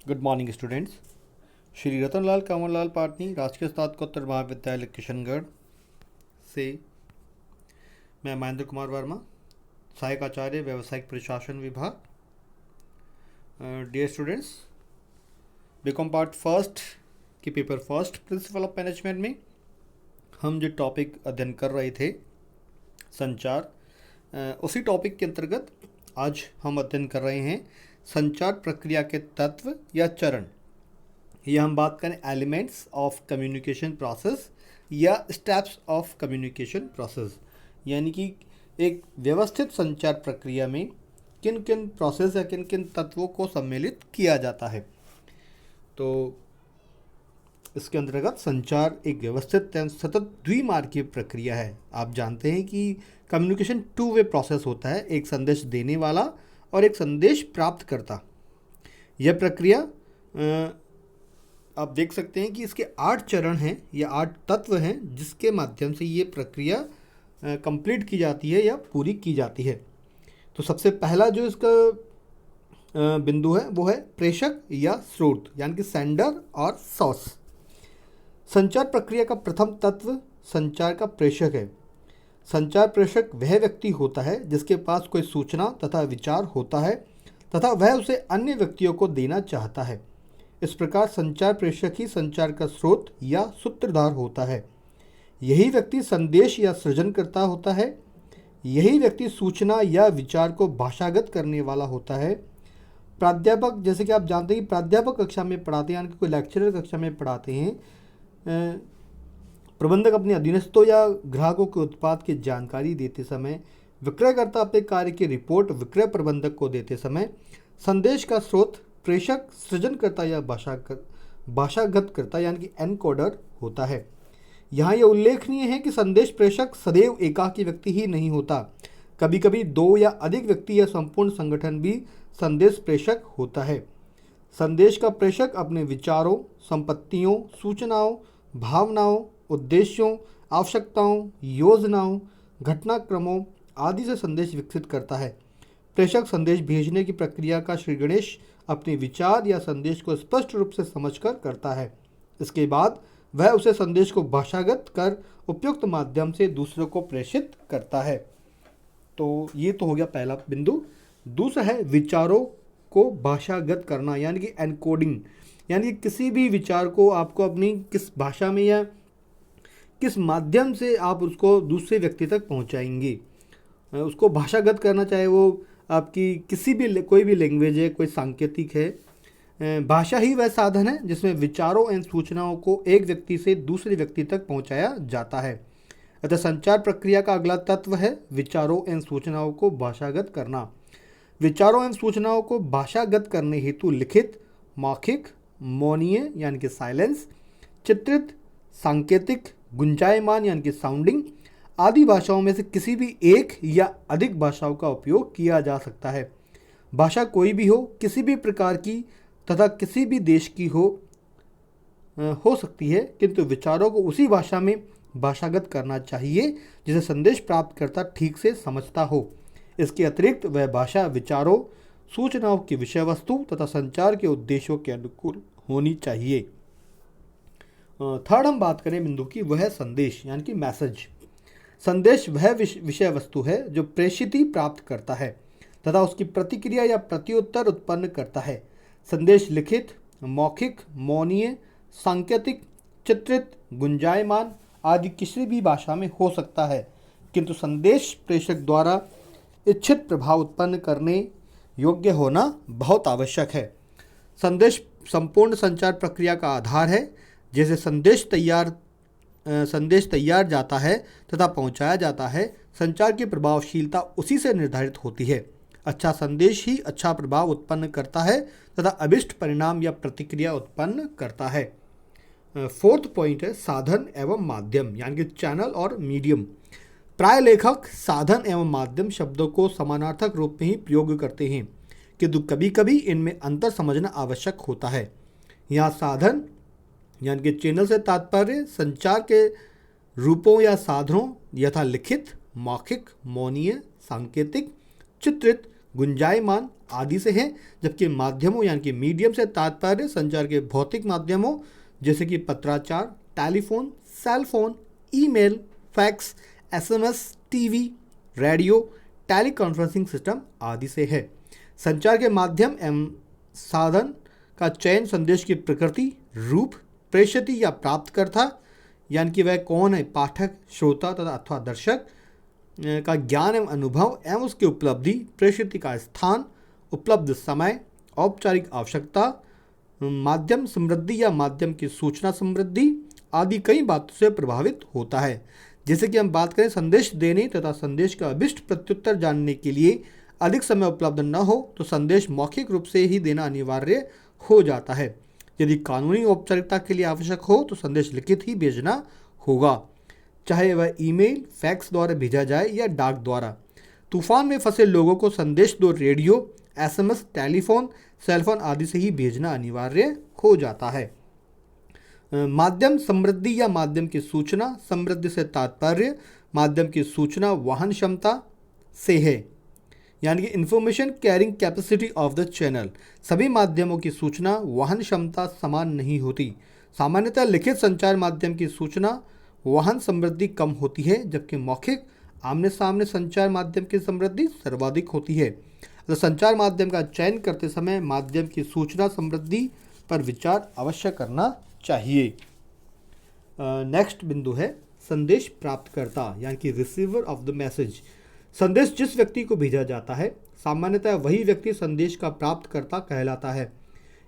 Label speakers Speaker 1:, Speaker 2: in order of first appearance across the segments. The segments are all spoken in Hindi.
Speaker 1: Good morning students. Shri Ratanlal Kanwarlal Patni राजकीय स्नातकोत्तर महाविद्यालय किशनगढ़ से मैं महेंद्र कुमार वर्मा, सहायक आचार्य व्यावसायिक प्रशासन विभाग। Dear students, BCom part first के paper first principle of management में हम जो टॉपिक अध्ययन कर रहे थे संचार, उसी टॉपिक के अंतर्गत आज हम अध्ययन कर रहे हैं संचार प्रक्रिया के तत्व या चरण। ये हम बात करें एलिमेंट्स ऑफ कम्युनिकेशन प्रोसेस या स्टेप्स ऑफ कम्युनिकेशन प्रोसेस, यानी कि एक व्यवस्थित संचार प्रक्रिया में किन किन प्रोसेस या किन किन तत्वों को सम्मिलित किया जाता है। तो इसके अंतर्गत संचार एक व्यवस्थित एवं सतत द्विमार्गीय प्रक्रिया है। आप जानते हैं कि कम्युनिकेशन टू वे प्रोसेस होता है, एक संदेश देने वाला और एक संदेश प्राप्त करता। यह प्रक्रिया आप देख सकते हैं कि इसके 8 चरण हैं या 8 तत्व हैं जिसके माध्यम से ये प्रक्रिया कंप्लीट की जाती है या पूरी की जाती है। तो सबसे पहला जो इसका बिंदु है वो है प्रेषक या स्रोत, यानी कि सेंडर और सोर्स। संचार प्रक्रिया का प्रथम तत्व संचार का प्रेषक है। संचार प्रेषक वह व्यक्ति होता है जिसके पास कोई सूचना तथा विचार होता है तथा वह उसे अन्य व्यक्तियों को देना चाहता है। इस प्रकार संचार प्रेषक ही संचार का स्रोत या सूत्रधार होता है। यही व्यक्ति संदेश या सृजनकर्ता होता है। यही व्यक्ति सूचना या विचार को भाषागत करने वाला होता है। प्राध्यापक, जैसे कि आप जानते हैं कि प्राध्यापक कक्षा में पढ़ाते हैं, यानी कि कोई लेक्चरर कक्षा में पढ़ाते हैं। प्रबंधक अपने अधीनस्थों या ग्राहकों के उत्पाद की जानकारी देते समय, विक्रयकर्ता अपने कार्य की रिपोर्ट विक्रय प्रबंधक को देते समय, संदेश का स्रोत प्रेषक सृजनकर्ता या भाषागतकर्ता यानी कि एनकोडर होता है। यहाँ यह उल्लेखनीय है कि संदेश प्रेषक सदैव एकाकी व्यक्ति ही नहीं होता। कभी कभी 2 या अधिक व्यक्ति या संपूर्ण संगठन भी संदेश प्रेषक होता है। संदेश का प्रेषक अपने विचारों, संपत्तियों, सूचनाओं, भावनाओं, उद्देश्यों, आवश्यकताओं, योजनाओं, घटनाक्रमों आदि से संदेश विकसित करता है। प्रेषक संदेश भेजने की प्रक्रिया का श्री गणेश अपने विचार या संदेश को स्पष्ट रूप से समझकर करता है। इसके बाद वह उसे संदेश को भाषागत कर उपयुक्त माध्यम से दूसरों को प्रेषित करता है। तो ये तो हो गया पहला बिंदु। दूसरा है विचारों को भाषागत करना, यानी कि एनकोडिंग, यानी कि किसी भी विचार को आपको अपनी किस भाषा में या किस माध्यम से आप उसको दूसरे व्यक्ति तक पहुंचाएंगे, उसको भाषागत करना, चाहे वो आपकी किसी भी कोई भी लैंग्वेज है, कोई सांकेतिक है। भाषा ही वह साधन है जिसमें विचारों एवं सूचनाओं को एक व्यक्ति से दूसरे व्यक्ति तक पहुंचाया जाता है। अतः संचार प्रक्रिया का अगला तत्व है विचारों एवं सूचनाओं को भाषागत करना। विचारों एवं सूचनाओं को भाषागत करने हेतु लिखित, मौखिक, मौनीय यानी कि साइलेंस, चित्रित, सांकेतिक, गुंजायमान यानी कि साउंडिंग आदि भाषाओं में से किसी भी एक या अधिक भाषाओं का उपयोग किया जा सकता है। भाषा कोई भी हो, किसी भी प्रकार की तथा किसी भी देश की हो सकती है, किंतु विचारों को उसी भाषा में भाषागत करना चाहिए जिसे संदेश प्राप्त करता ठीक से समझता हो। इसके अतिरिक्त वह भाषा विचारों, सूचनाओं की विषय वस्तु तथा संचार के उद्देश्यों के अनुकूल होनी चाहिए। थर्ड हम बात करें बिंदु की, वह है संदेश यानी कि मैसेज। संदेश वह विषय वस्तु है जो प्रेषिती प्राप्त करता है तथा उसकी प्रतिक्रिया या प्रत्युत्तर उत्पन्न करता है। संदेश लिखित, मौखिक, मौनीय, सांकेतिक, चित्रित, गुंजायमान आदि किसी भी भाषा में हो सकता है, किंतु संदेश प्रेषक द्वारा इच्छित प्रभाव उत्पन्न करने योग्य होना बहुत आवश्यक है। संदेश संपूर्ण संचार प्रक्रिया का आधार है। जैसे संदेश तैयार जाता है तथा पहुंचाया जाता है, संचार की प्रभावशीलता उसी से निर्धारित होती है। अच्छा संदेश ही अच्छा प्रभाव उत्पन्न करता है तथा अभिष्ट परिणाम या प्रतिक्रिया उत्पन्न करता है। फोर्थ पॉइंट है साधन एवं माध्यम, यानी कि चैनल और मीडियम। प्राय लेखक साधन एवं माध्यम शब्दों को समानार्थक रूप में ही प्रयोग करते हैं, किंतु कभी कभी इनमें अंतर समझना आवश्यक होता है। यहाँ साधन यानी कि चैनल से तात्पर्य संचार के रूपों या साधनों यथा लिखित, मौखिक, मौनीय, सांकेतिक, चित्रित, गुंजायमान आदि से है, जबकि माध्यमों यानी कि मीडियम से तात्पर्य संचार के भौतिक माध्यमों जैसे कि पत्राचार, telephone, cellphone, email, fax, SMS, TV, radio, teleconferencing system आदि से है। संचार के माध्यम एवं साधन का चयन संदेश की प्रकृति, रूप, प्रेषित या प्राप्तकर्ता यानी कि वह कौन है, पाठक, श्रोता तथा अथवा दर्शक का ज्ञान एवं अनुभव एवं उसकी उपलब्धि, प्रेषित का स्थान, उपलब्ध समय, औपचारिक आवश्यकता, माध्यम समृद्धि या माध्यम की सूचना समृद्धि आदि कई बातों से प्रभावित होता है। जैसे कि हम बात करें संदेश देने तथा संदेश का अभिष्ट प्रत्युत्तर जानने के लिए अधिक समय उपलब्ध न हो तो संदेश मौखिक रूप से ही देना अनिवार्य हो जाता है। यदि कानूनी औपचारिकता के लिए आवश्यक हो तो संदेश लिखित ही भेजना होगा, चाहे वह ईमेल, फैक्स द्वारा भेजा जाए या डाक द्वारा। तूफान में फंसे लोगों को संदेश दो रेडियो, एसएमएस, टेलीफोन, सेलफोन आदि से ही भेजना अनिवार्य हो जाता है। माध्यम समृद्धि या माध्यम की सूचना समृद्धि से तात्पर्य माध्यम की सूचना वहन क्षमता से है, यानी कि information carrying capacity of the channel. सभी माध्यमों की सूचना वहन क्षमता समान नहीं होती। सामान्यतः लिखित संचार माध्यम की सूचना वहन समृद्धि कम होती है, जबकि मौखिक आमने सामने संचार माध्यम की समृद्धि सर्वाधिक होती है। तो संचार माध्यम का चयन करते समय माध्यम की सूचना समृद्धि पर विचार अवश्य करना चाहिए। नेक्स्ट बिंदु है संदेश प्राप्तकर्ता यानी कि रिसीवर ऑफ द मैसेज। संदेश जिस व्यक्ति को भेजा जाता है सामान्यतः वही व्यक्ति संदेश का प्राप्तकर्ता कहलाता है।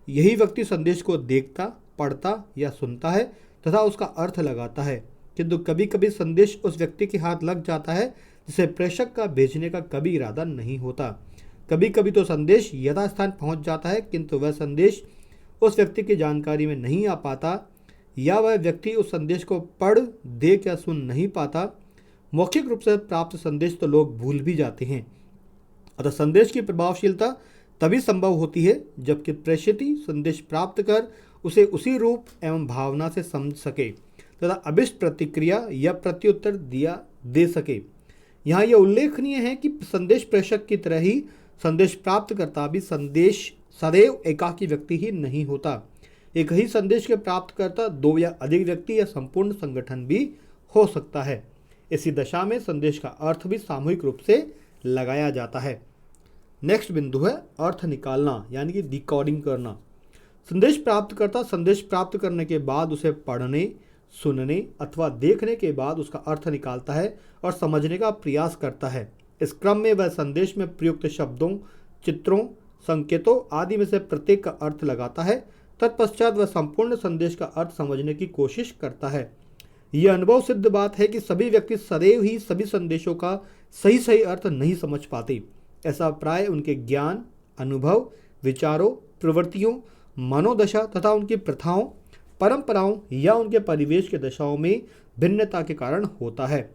Speaker 1: यही व्यक्ति संदेश को देखता, पढ़ता या सुनता है तथा उसका अर्थ लगाता है, किंतु कभी कभी संदेश उस व्यक्ति के हाथ लग जाता है जिसे प्रेषक का भेजने का कभी इरादा नहीं होता। कभी कभी तो संदेश यथास्थान पहुंच जाता है, किंतु वह संदेश उस व्यक्ति की जानकारी में नहीं आ पाता या वह व्यक्ति उस संदेश को पढ़, देख या सुन नहीं पाता। मौखिक रूप से प्राप्त संदेश तो लोग भूल भी जाते हैं। अतः संदेश की प्रभावशीलता तभी संभव होती है जबकि प्रेषित संदेश प्राप्त कर उसे उसी रूप एवं भावना से समझ सके तथा अभिष्ट प्रतिक्रिया या प्रत्युत्तर दे सके। यहाँ यह उल्लेखनीय है कि संदेश प्रेषक की तरह ही संदेश प्राप्तकर्ता भी संदेश सदैव एकाकी व्यक्ति ही नहीं होता। एक ही संदेश के प्राप्तकर्ता दो या अधिक व्यक्ति या संपूर्ण संगठन भी हो सकता है। इसी दशा में संदेश का अर्थ भी सामूहिक रूप से लगाया जाता है। नेक्स्ट बिंदु है अर्थ निकालना यानी कि डिकोडिंग करना। संदेश प्राप्तकर्ता संदेश प्राप्त करने के बाद उसे पढ़ने, सुनने अथवा देखने के बाद उसका अर्थ निकालता है और समझने का प्रयास करता है। इस क्रम में वह संदेश में प्रयुक्त शब्दों, चित्रों, संकेतों आदि में से प्रत्येक का अर्थ लगाता है। तत्पश्चात वह संपूर्ण संदेश का अर्थ समझने की कोशिश करता है। यह अनुभव सिद्ध बात है कि सभी व्यक्ति सदैव ही सभी संदेशों का सही अर्थ नहीं समझ पाते। ऐसा प्राय उनके ज्ञान, अनुभव, विचारों, प्रवृत्तियों, मनोदशा तथा उनकी प्रथाओं, परंपराओं या उनके परिवेश के दशाओं में भिन्नता के कारण होता है।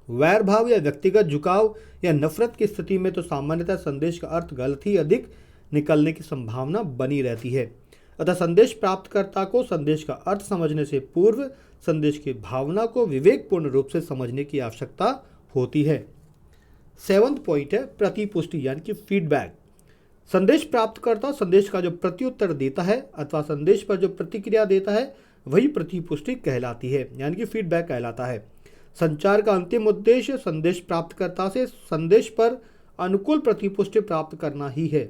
Speaker 1: वैर भाव या व्यक्तिगत झुकाव या नफरत की स्थिति में तो सामान्यतः संदेश का अर्थ गलत ही अधिक निकलने की संभावना बनी रहती है। अतः संदेश प्राप्तकर्ता को संदेश का अर्थ समझने से पूर्व संदेश की भावना को विवेकपूर्ण रूप से समझने की आवश्यकता होती है। 7वां पॉइंट है प्रतिपुष्टि यानी कि फीडबैक। संदेश प्राप्तकर्ता संदेश का जो प्रत्युत्तर देता है अथवा संदेश पर जो प्रतिक्रिया देता है वही प्रतिपुष्टि कहलाती है यानी कि फीडबैक कहलाता है। संचार का अंतिम उद्देश्य संदेश प्राप्तकर्ता से संदेश पर अनुकूल प्रतिपुष्टि प्राप्त करना ही है,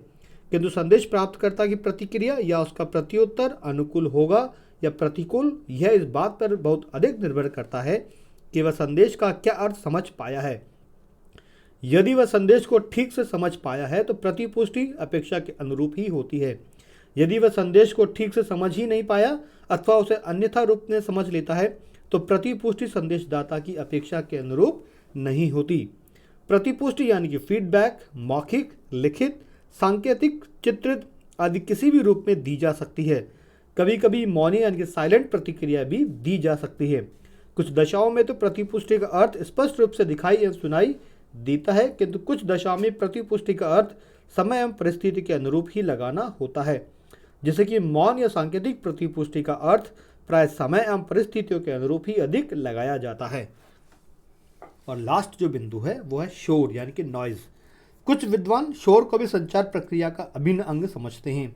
Speaker 1: किंतु संदेश प्राप्तकर्ता की प्रतिक्रिया या उसका प्रत्युत्तर अनुकूल होगा या प्रतिकूल, यह इस बात पर बहुत अधिक निर्भर करता है कि वह संदेश का क्या अर्थ समझ पाया है। यदि वह संदेश को ठीक से समझ पाया है तो प्रतिपुष्टि अपेक्षा के अनुरूप ही होती है। यदि वह संदेश को ठीक से समझ ही नहीं पाया अथवा उसे अन्यथा रूप में समझ लेता है तो प्रतिपुष्टि संदेशदाता की अपेक्षा के अनुरूप नहीं होती। प्रतिपुष्टि यानी कि फीडबैक मौखिक, लिखित, सांकेतिक, चित्रित आदि किसी भी रूप में दी जा सकती है। कभी कभी मौनी यानी कि साइलेंट प्रतिक्रिया भी दी जा सकती है। कुछ दशाओं में तो प्रतिपुष्टि का अर्थ स्पष्ट रूप से दिखाई एवं सुनाई देता है, किंतु कुछ दशाओं में प्रतिपुष्टि का अर्थ समय एवं परिस्थिति के अनुरूप ही लगाना होता है। जैसे कि मौन या सांकेतिक प्रतिपुष्टि का अर्थ प्राय समय एवं परिस्थितियों के अनुरूप ही अधिक लगाया जाता है। और लास्ट जो बिंदु है वो है शोर यानी कि नॉइज। कुछ विद्वान शोर को भी संचार प्रक्रिया का अभिन्न अंग समझते हैं।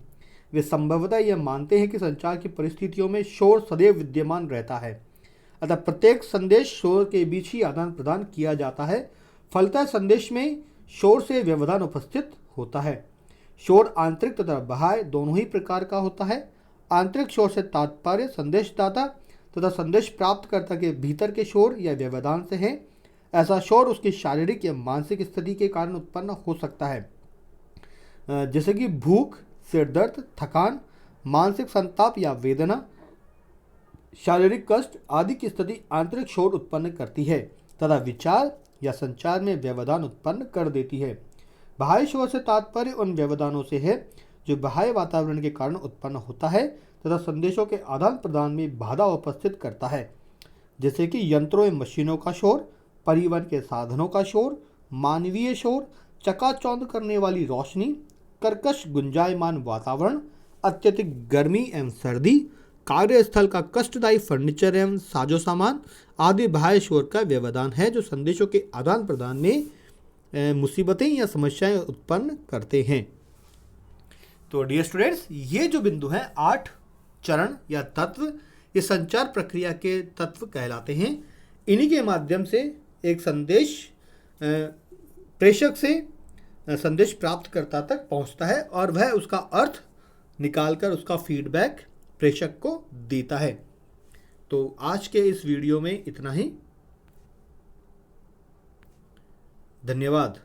Speaker 1: वे संभवतः यह मानते हैं कि संचार की परिस्थितियों में शोर सदैव विद्यमान रहता है, अतः प्रत्येक संदेश शोर के बीच ही आदान प्रदान किया जाता है। फलतः संदेश में शोर से व्यवधान उपस्थित होता है। शोर आंतरिक तथा बाह्य दोनों ही प्रकार का होता है। आंतरिक शोर से तात्पर्य संदेशदाता तथा संदेश प्राप्तकर्ता के भीतर के शोर या व्यवधान से है। ऐसा शोर उसकी शारीरिक या मानसिक स्थिति के कारण उत्पन्न हो सकता है, जैसे कि भूख, सिर दर्द, थकान, मानसिक संताप या वेदना, शारीरिक कष्ट आदि की स्थिति आंतरिक शोर उत्पन्न करती है तथा विचार या संचार में व्यवधान उत्पन्न कर देती है। बाह्य शोर से तात्पर्य उन व्यवधानों से है जो बाह्य वातावरण के कारण उत्पन्न होता है तथा संदेशों के आदान प्रदान में बाधा उपस्थित करता है, जैसे कि यंत्रों एवं मशीनों का शोर, परिवहन के साधनों का शोर, मानवीय शोर, चकाचौंध करने वाली रोशनी, कर्कश गुंजायमान वातावरण, अत्यधिक गर्मी एवं सर्दी, कार्यस्थल का कष्टदायी फर्नीचर एवं साजो सामान आदि बाह्य शोर का व्यवधान है जो संदेशों के आदान प्रदान में मुसीबतें या समस्याएं उत्पन्न करते हैं। तो डियर स्टूडेंट्स, ये जो बिंदु हैं 8 चरण या तत्व, ये संचार प्रक्रिया के तत्व कहलाते हैं। इन्हीं के माध्यम से एक संदेश प्रेषक से संदेश प्राप्तकर्ता तक पहुंचता है और वह उसका अर्थ निकालकर उसका फीडबैक प्रेषक को देता है। तो आज के इस वीडियो में इतना ही। धन्यवाद।